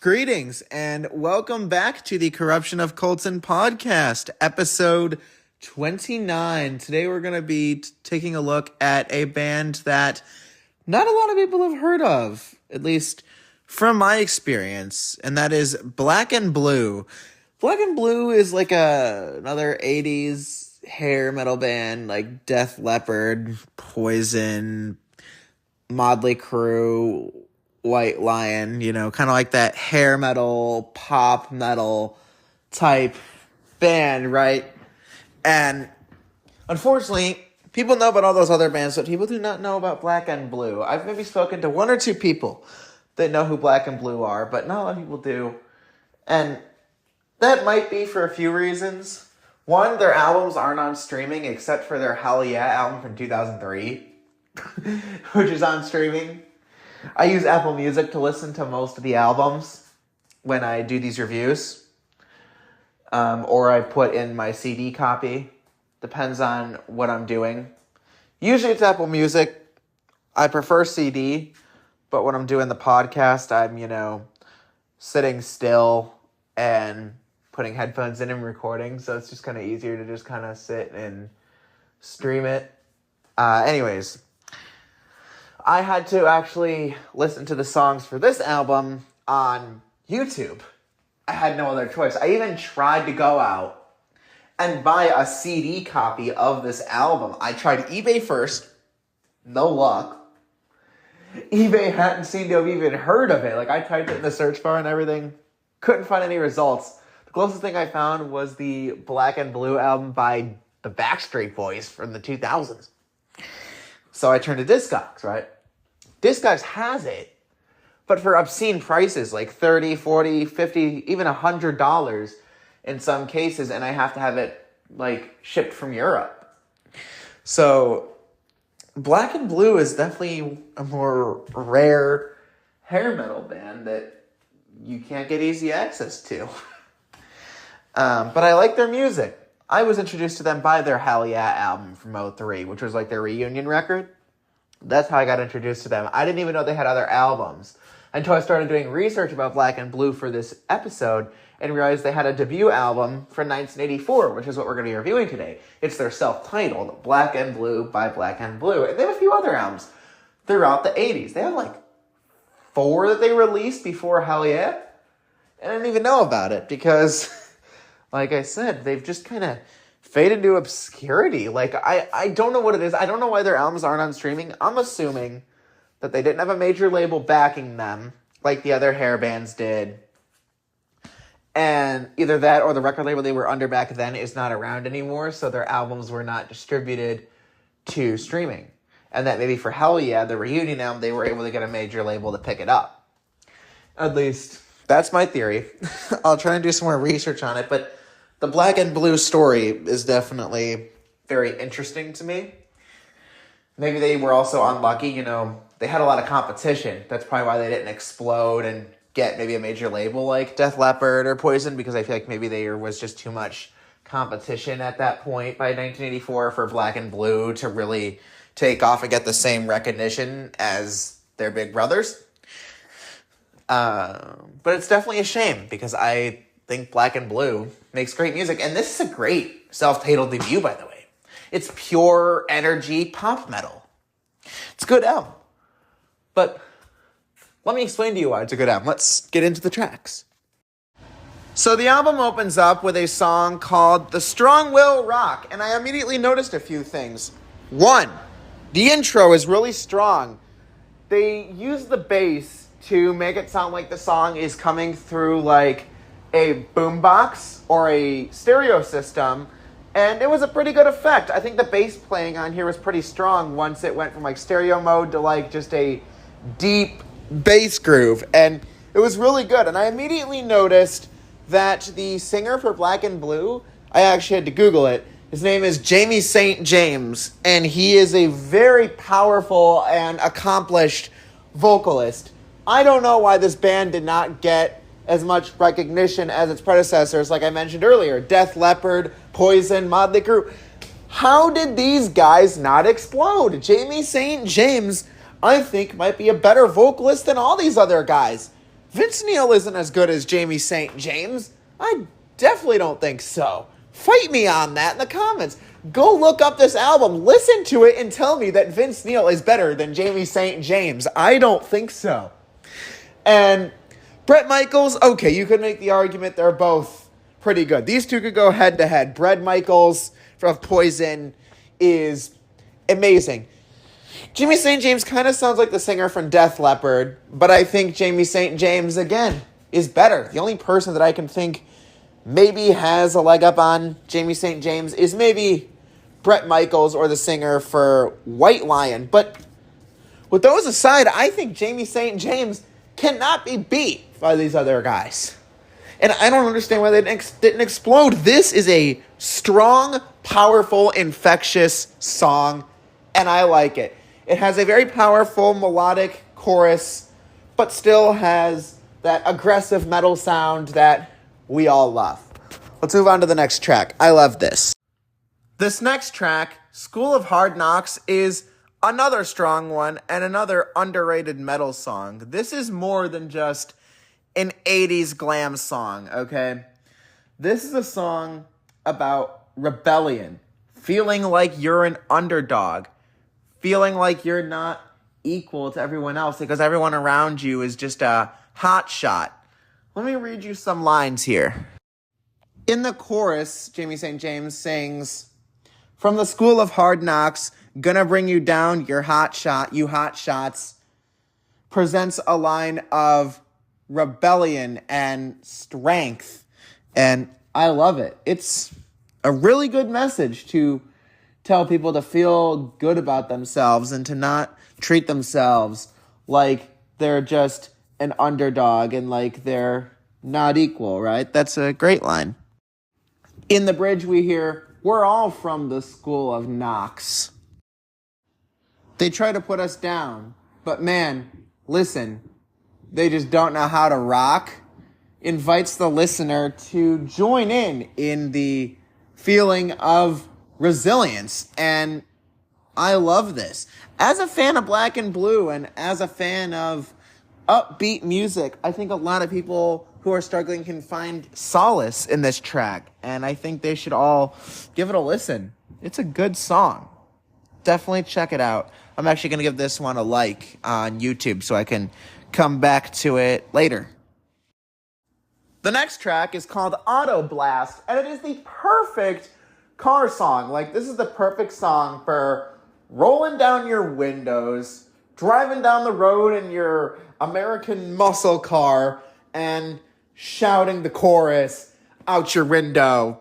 Greetings and welcome back to the Corruption of Colton podcast, episode 29. Today we're going to be taking a look at a band that not a lot of people have heard of, at least from my experience, and that is Black and Blue. Black and Blue is like another 80s hair metal band like Def Leppard, Poison, Motley Crue, White Lion, kind of like that hair metal, pop metal type band, right? And unfortunately, people know about all those other bands, but people do not know about Black and Blue. I've maybe spoken to one or two people that know who Black and Blue are, but not a lot of people do. And that might be for a few reasons. One, their albums aren't on streaming except for their Hell Yeah album from 2003, which is on streaming. I use Apple Music to listen to most of the albums when I do these reviews. Or I put in my CD copy. Depends on what I'm doing. Usually it's Apple Music. I prefer CD. But when I'm doing the podcast, I'm, sitting still and putting headphones in and recording. So it's just kind of easier to just kind of sit and stream it. Anyways, I had to actually listen to the songs for this album on YouTube. I had no other choice. I even tried to go out and buy a CD copy of this album. I tried eBay first. No luck. eBay hadn't seemed to have even heard of it. I typed it in the search bar and everything. Couldn't find any results. The closest thing I found was the Black and Blue album by the Backstreet Boys from the 2000s. So I turned to Discogs, right? Discogs has it, but for obscene prices, like $30, $40, $50, even $100 in some cases, and I have to have it, shipped from Europe. So, Black and Blue is definitely a more rare hair metal band that you can't get easy access to. But I like their music. I was introduced to them by their Hell Yeah album from 2003, which was their reunion record. That's how I got introduced to them. I didn't even know they had other albums until I started doing research about Black and Blue for this episode and realized they had a debut album from 1984, which is what we're going to be reviewing today. It's their self-titled, Black and Blue by Black and Blue. And they have a few other albums throughout the 80s. They have 4 that they released before Hell Yeah. And I didn't even know about it because, like I said, they've just kind of faded into obscurity. I don't know what it is. I don't know why their albums aren't on streaming. I'm assuming that they didn't have a major label backing them like the other hair bands did. And either that or the record label they were under back then is not around anymore, so their albums were not distributed to streaming. And that maybe for Hell Yeah, the reunion album, they were able to get a major label to pick it up. At least, that's my theory. I'll try and do some more research on it, but the Black and Blue story is definitely very interesting to me. Maybe they were also unlucky, they had a lot of competition. That's probably why they didn't explode and get maybe a major label like Def Leppard or Poison, because I feel like maybe there was just too much competition at that point by 1984 for Black and Blue to really take off and get the same recognition as their big brothers. But it's definitely a shame because I think Black and Blue makes great music. And this is a great self-titled debut, by the way. It's pure energy pop metal. It's a good album. But let me explain to you why it's a good album. Let's get into the tracks. So the album opens up with a song called The Strong Will Rock. And I immediately noticed a few things. One, the intro is really strong. They use the bass to make it sound like the song is coming through a boombox or a stereo system, and it was a pretty good effect. I think the bass playing on here was pretty strong once it went from stereo mode to just a deep bass groove, and it was really good. And I immediately noticed that the singer for Black and Blue, I actually had to Google it, his name is Jamie St. James, and he is a very powerful and accomplished vocalist. I don't know why this band did not get as much recognition as its predecessors, like I mentioned earlier, Def Leppard, Poison, Motley Crue. How did these guys not explode? Jamie St. James, I think, might be a better vocalist than all these other guys. Vince Neil isn't as good as Jamie St. James. I definitely don't think so. Fight me on that in the comments. Go look up this album, listen to it, and tell me that Vince Neil is better than Jamie St. James. I don't think so. And Bret Michaels, okay, you could make the argument they're both pretty good. These two could go head to head. Bret Michaels of Poison is amazing. Jamie St. James kind of sounds like the singer from Def Leppard, but I think Jamie St. James, again, is better. The only person that I can think maybe has a leg up on Jamie St. James is maybe Bret Michaels or the singer for White Lion. But with those aside, I think Jamie St. James cannot be beat by these other guys. And I don't understand why they didn't explode. This is a strong, powerful, infectious song, and I like it. It has a very powerful melodic chorus, but still has that aggressive metal sound that we all love. Let's move on to the next track. I love this. This next track, School of Hard Knocks, is another strong one and another underrated metal song. This is more than just an 80s glam song, okay? This is a song about rebellion, feeling like you're an underdog, feeling like you're not equal to everyone else because everyone around you is just a hot shot. Let me read you some lines here. In the chorus, Jamie St. James sings, "From the school of hard knocks, gonna bring you down, your hot shot, you hot shots," presents a line of rebellion and strength, and I love it. It's a really good message to tell people to feel good about themselves and to not treat themselves like they're just an underdog and like they're not equal, right? That's a great line. In the bridge we hear, "We're all from the school of knocks. They try to put us down, but man, listen, they just don't know how to rock," invites the listener to join in the feeling of resilience. And I love this. As a fan of Black and Blue and as a fan of upbeat music, I think a lot of people who are struggling can find solace in this track. And I think they should all give it a listen. It's a good song. Definitely check it out. I'm actually going to give this one a like on YouTube so I can come back to it later. The next track is called Auto Blast, and it is the perfect car song. Like, this is the perfect song for rolling down your windows, driving down the road in your American muscle car, and shouting the chorus out your window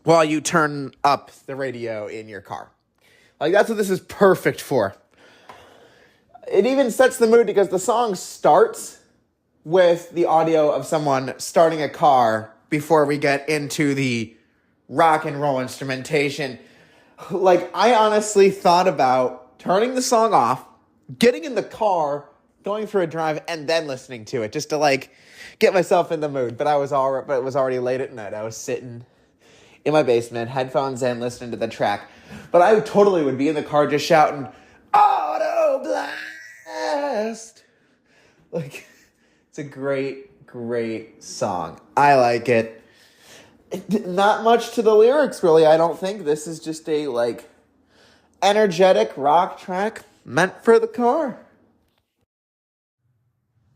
while you turn up the radio in your car. Like, that's what this is perfect for. It even sets the mood because the song starts with the audio of someone starting a car before we get into the rock and roll instrumentation. Like, I honestly thought about turning the song off, getting in the car, going for a drive, and then listening to it just to, like, get myself in the mood. But it was already late at night. I was sitting in my basement, headphones in, listening to the track. But I totally would be in the car just shouting, "Auto Blast!" Like, it's a great, great song. I like it. Not much to the lyrics, really. I don't think this is just a, like, energetic rock track meant for the car.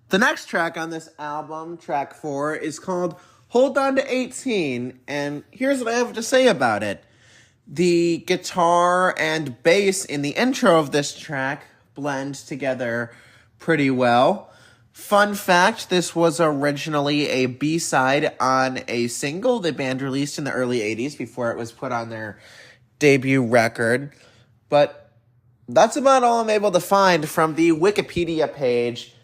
The next track on this album, track 4, is called Hold On to 18, and here's what I have to say about it. The guitar and bass in the intro of this track blend together pretty well. Fun fact, this was originally a B-side on a single the band released in the early 80s before it was put on their debut record. But that's about all I'm able to find from the Wikipedia page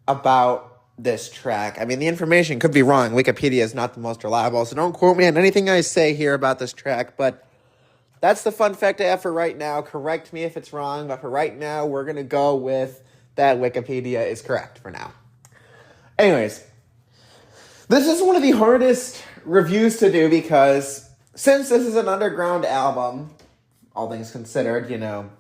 about this track. I mean, the information could be wrong. Wikipedia is not the most reliable, so don't quote me on anything I say here about this track, but that's the fun fact I have for right now. Correct me if it's wrong, but for right now, we're going to go with that Wikipedia is correct for now. Anyways, this is one of the hardest reviews to do because since this is an underground album, all things considered, you know,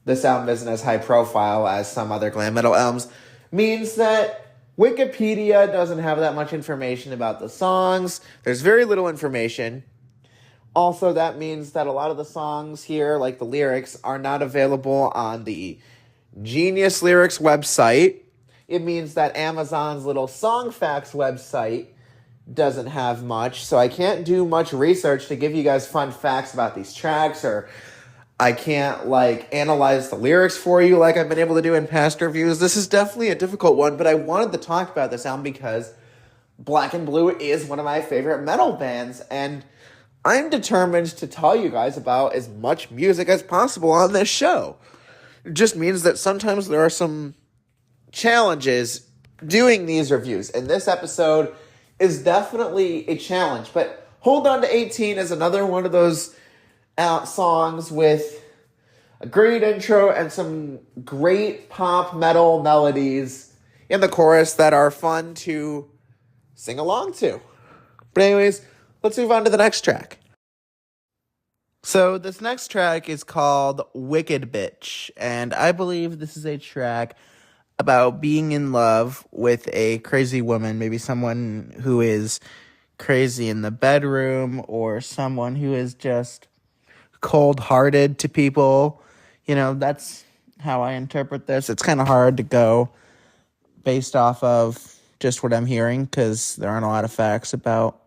this album isn't as high profile as some other glam metal albums, means that Wikipedia doesn't have that much information about the songs. There's very little information. Also, that means that a lot of the songs here, like the lyrics, are not available on the Genius Lyrics website. It means that Amazon's little Song Facts website doesn't have much, so I can't do much research to give you guys fun facts about these tracks, or I can't, analyze the lyrics for you like I've been able to do in past reviews. This is definitely a difficult one, but I wanted to talk about this album because Black and Blue is one of my favorite metal bands, and I'm determined to tell you guys about as much music as possible on this show. It just means that sometimes there are some challenges doing these reviews, and this episode is definitely a challenge. But Hold On to 18 is another one of those songs with a great intro and some great pop metal melodies in the chorus that are fun to sing along to. But anyways, let's move on to the next track. So this next track is called Wicked Bitch, and I believe this is a track about being in love with a crazy woman, maybe someone who is crazy in the bedroom or someone who is just cold-hearted to people. That's how I interpret this. It's kind of hard to go based off of just what I'm hearing because there aren't a lot of facts about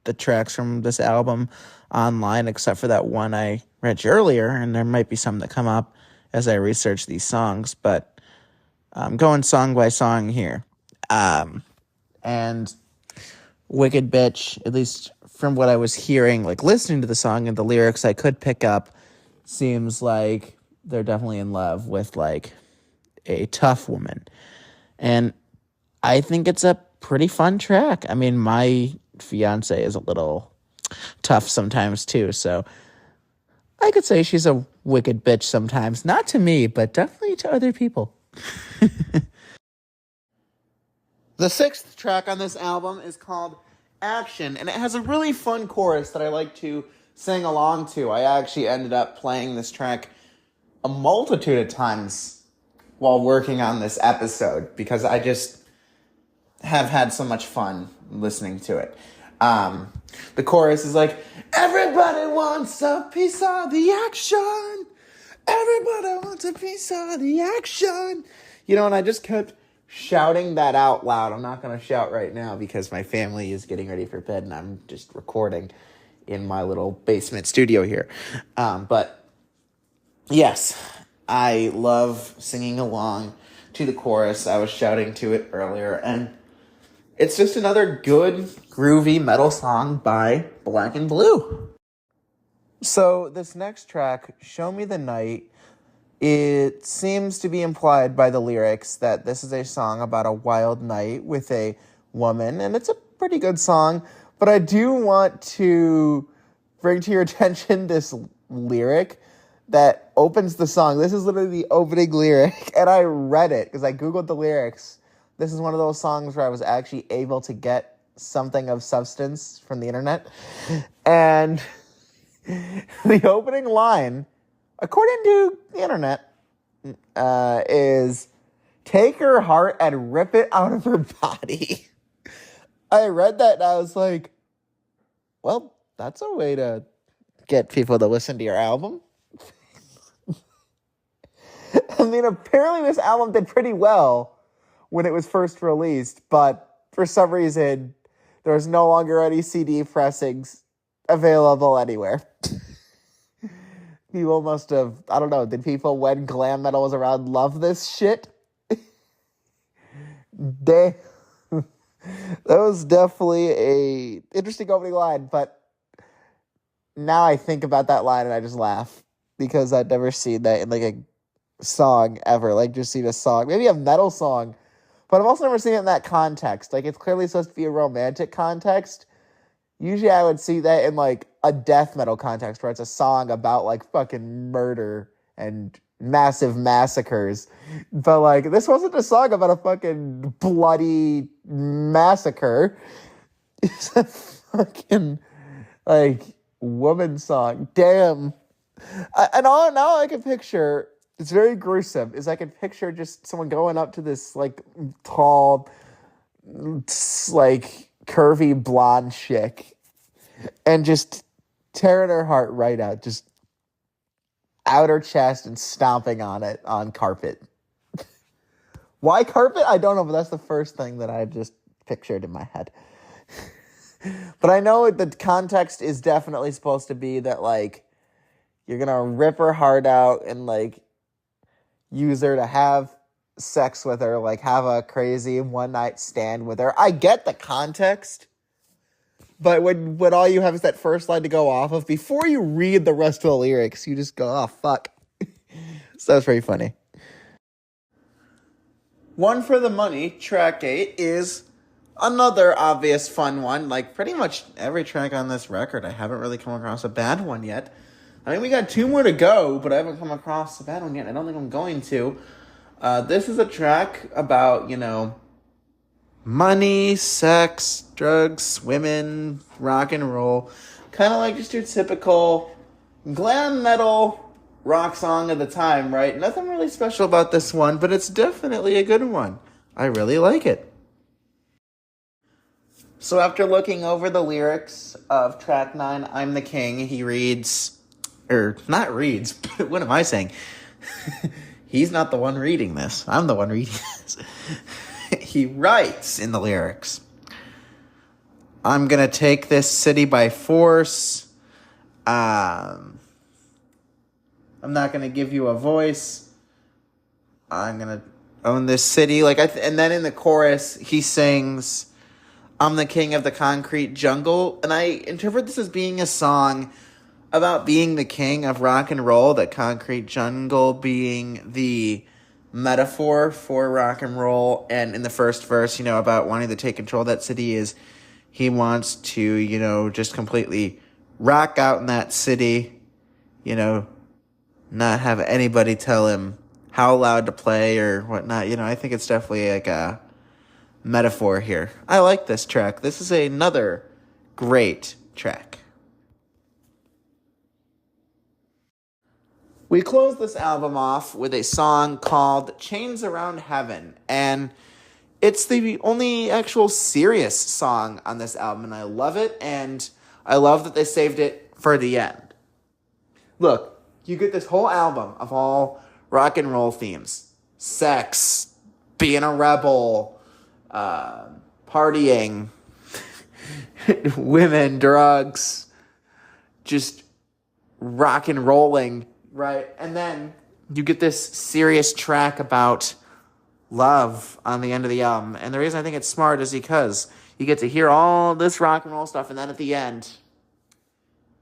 the tracks from this album online except for that one I read you earlier, and there might be some that come up as I research these songs, but I'm going song by song here. And Wicked Bitch, at least from what I was hearing, listening to the song and the lyrics I could pick up, seems like they're definitely in love with a tough woman. And I think it's a pretty fun track. I mean, my fiance is a little tough sometimes too, so I could say she's a wicked bitch sometimes. Not to me, but definitely to other people. The sixth track on this album is called Action, and it has a really fun chorus that I like to sing along to. I actually ended up playing this track a multitude of times while working on this episode because I just have had so much fun listening to it. The chorus is like, everybody wants a piece of the action. Everybody wants a piece of the action. And I just kept shouting that out loud. I'm not going to shout right now because my family is getting ready for bed and I'm just recording in my little basement studio here. But yes, I love singing along to the chorus. I was shouting to it earlier, and it's just another good, groovy metal song by Black and Blue. So this next track, Show Me the Night, it seems to be implied by the lyrics that this is a song about a wild night with a woman, and it's a pretty good song, but I do want to bring to your attention this lyric that opens the song. This is literally the opening lyric, and I read it because I Googled the lyrics. This is one of those songs where I was actually able to get something of substance from the internet, and the opening line, according to the internet, is take her heart and rip it out of her body. I read that and I was like, well, that's a way to get people to listen to your album. I mean, apparently this album did pretty well when it was first released, but for some reason, there's no longer any CD pressings available anywhere. People must have, I don't know, did people when glam metal was around love this shit? Damn. That was definitely a interesting opening line, but now I think about that line and I just laugh because I'd never seen that in a song ever, just seen a song, maybe a metal song, but I've also never seen it in that context. It's clearly supposed to be a romantic context. Usually I would see that in a death metal context where it's a song about fucking murder and massive massacres. But this wasn't a song about a fucking bloody massacre. It's a fucking woman song. Damn. And all now I can picture, it's very gruesome, is I can picture just someone going up to this tall like curvy blonde chick and just tearing her heart right out, just out her chest and stomping on it on carpet. Why carpet? I don't know, but that's the first thing that I just pictured in my head. But I know the context is definitely supposed to be that, like, you're going to rip her heart out and, like, use her to have sex with her, like, have a crazy one-night stand with her. I get the context, but when all you have is that first line to go off of, before you read the rest of the lyrics, you just go, oh, fuck. So that's pretty funny. One for the Money, track 8, is another obvious fun one. Like, pretty much every track on this record, I haven't really come across a bad one yet. I mean, we got 2 more to go, but I haven't come across a bad one yet. I don't think I'm going to. This is a track about, money, sex, drugs, women, rock and roll. Kind of like just your typical glam metal rock song of the time, right? Nothing really special about this one, but it's definitely a good one. I really like it. So after looking over the lyrics of track 9, I'm the King, he reads, or not reads, what am I saying? He's not the one reading this. I'm the one reading this. He writes in the lyrics, I'm going to take this city by force. I'm not going to give you a voice. I'm going to own this city. And then in the chorus, he sings, I'm the king of the concrete jungle. And I interpret this as being a song about being the king of rock and roll, the concrete jungle being the metaphor for rock and roll. And in the first verse, about wanting to take control of that city is he wants to, just completely rock out in that city, not have anybody tell him how loud to play or whatnot. I think it's definitely like a metaphor here. I like this track. This is another great track. We close this album off with a song called Chains Around Heaven, and it's the only actual serious song on this album, and I love it, and I love that they saved it for the end. Look, you get this whole album of all rock and roll themes. Sex, being a rebel, partying, women, drugs, just rock and rolling, right? And then you get this serious track about love on the end of the album. And the reason I think it's smart is because you get to hear all this rock and roll stuff, and then at the end,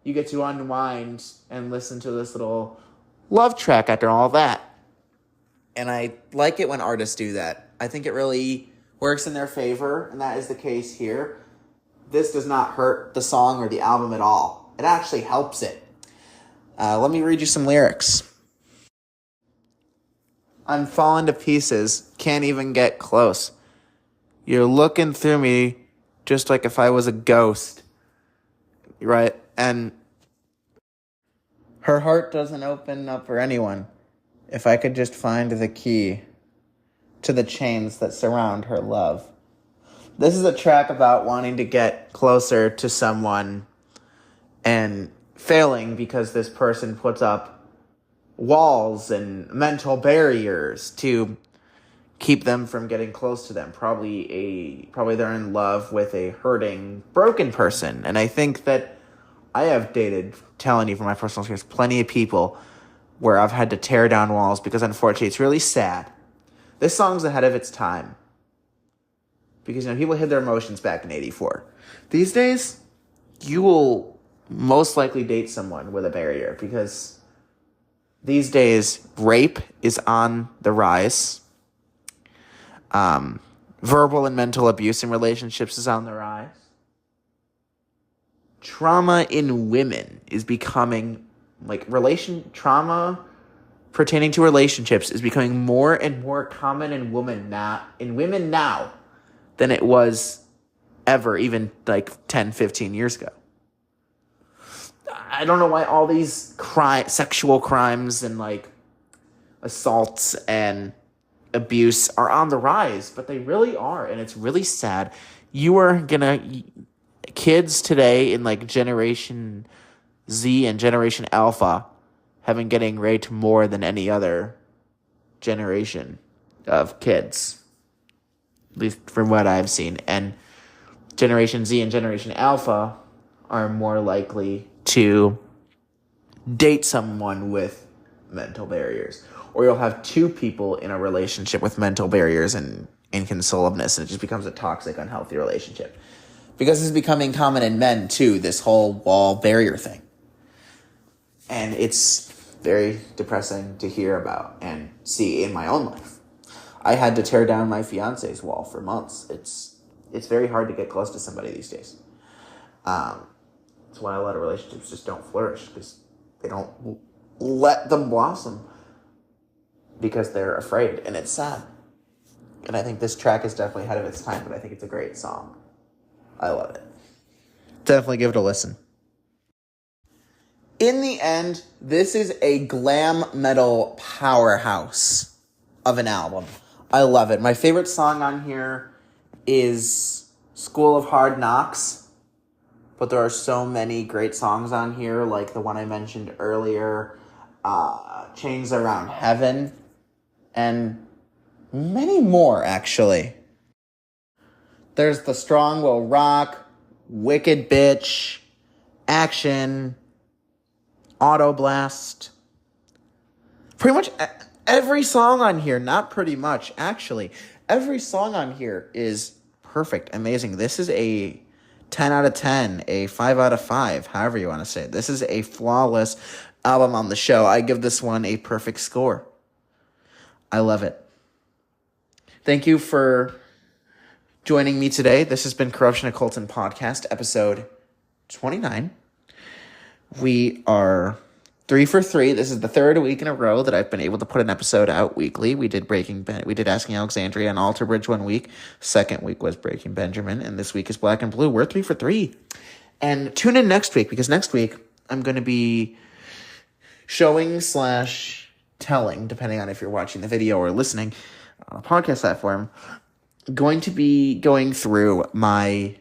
you get to unwind and listen to this little love track after all that. And I like it when artists do that. I think it really works in their favor, and that is the case here. This does not hurt the song or the album at all. It actually helps it. Let me read you some lyrics. I'm falling to pieces, can't even get close. You're looking through me just like if I was a ghost. Right? And her heart doesn't open up for anyone. If I could just find the key to the chains that surround her love. This is a track about wanting to get closer to someone and failing because this person puts up walls and mental barriers to keep them from getting close to them. Probably they're in love with a hurting, broken person. And I think that I have dated, telling you from my personal experience, plenty of people where I've had to tear down walls because unfortunately it's really sad. This song's ahead of its time. Because, people hid their emotions back in 84. These days, you will most likely date someone with a barrier because these days, rape is on the rise. Verbal and mental abuse in relationships is on the rise. Trauma in women is becoming, trauma pertaining to relationships is becoming more and more common in women now than it was ever, even 10, 15 years ago. I don't know why all these sexual crimes and assaults and abuse are on the rise, but they really are, and it's really sad. Kids today in like Generation Z and Generation Alpha have been getting raped more than any other generation of kids, at least from what I've seen. And Generation Z and Generation Alpha are more likely to date someone with mental barriers. Or you'll have two people in a relationship with mental barriers and inconsolableness, and it just becomes a toxic, unhealthy relationship. Because it's becoming common in men, too, this whole wall barrier thing. And it's very depressing to hear about and see in my own life. I had to tear down my fiance's wall for months. It's very hard to get close to somebody these days. That's why a lot of relationships just don't flourish, because they don't let them blossom because they're afraid, and it's sad. And I think this track is definitely ahead of its time, but I think it's a great song. I love it. Definitely give it a listen. In the end, this is a glam metal powerhouse of an album. I love it. My favorite song on here is School of Hard Knocks, but there are so many great songs on here, like the one I mentioned earlier, Chains Around Heaven, and many more, actually. There's The Strong Will Rock, Wicked Bitch, Action, Auto Blast. Pretty much every song on here, not pretty much, actually. Every song on here is perfect, amazing. This is a 10 out of 10, a 5 out of 5, however you want to say it. This is a flawless album on the show. I give this one a perfect score. I love it. Thank you for joining me today. This has been Corruption of Colton Podcast, episode 29. We are 3 for 3. This is the third week in a row that I've been able to put an episode out weekly. We did Asking Alexandria and Alter Bridge one week. Second week was Breaking Benjamin, and this week is Black and Blue. We're 3 for 3. And tune in next week, because next week I'm going to be showing/telling, depending on if you're watching the video or listening on a podcast platform, going to be going through my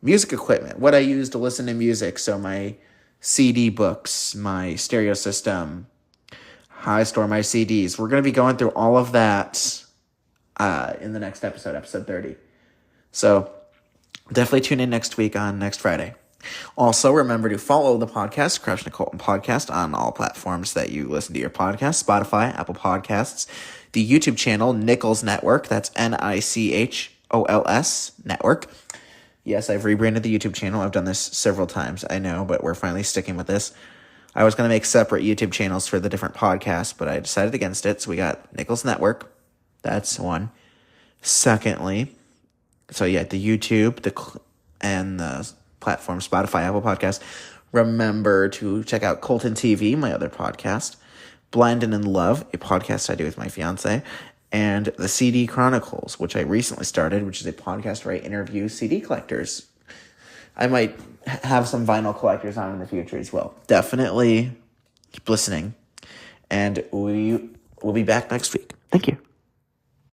music equipment, what I use to listen to music. So my CD books, my stereo system, how I store my CDs. We're going to be going through all of that in the next episode 30. So definitely tune in next week on next Friday. Also, remember to follow the podcast, Corruption of Colton Podcast, on all platforms that you listen to your podcast, Spotify, Apple Podcasts, the YouTube channel, Nichols Network. That's NICHOLS Network. Yes, I've rebranded the YouTube channel. I've done this several times, I know, but we're finally sticking with this. I was going to make separate YouTube channels for the different podcasts, but I decided against it. So we got Nichols Network. That's one. Secondly, so yeah, the YouTube and the platform Spotify, Apple Podcasts. Remember to check out Colton TV, my other podcast. Blind and in Love, a podcast I do with my fiance. And the CD Chronicles, which I recently started, which is a podcast where I interview CD collectors. I might have some vinyl collectors on in the future as well. Definitely keep listening. And we will be back next week. Thank you.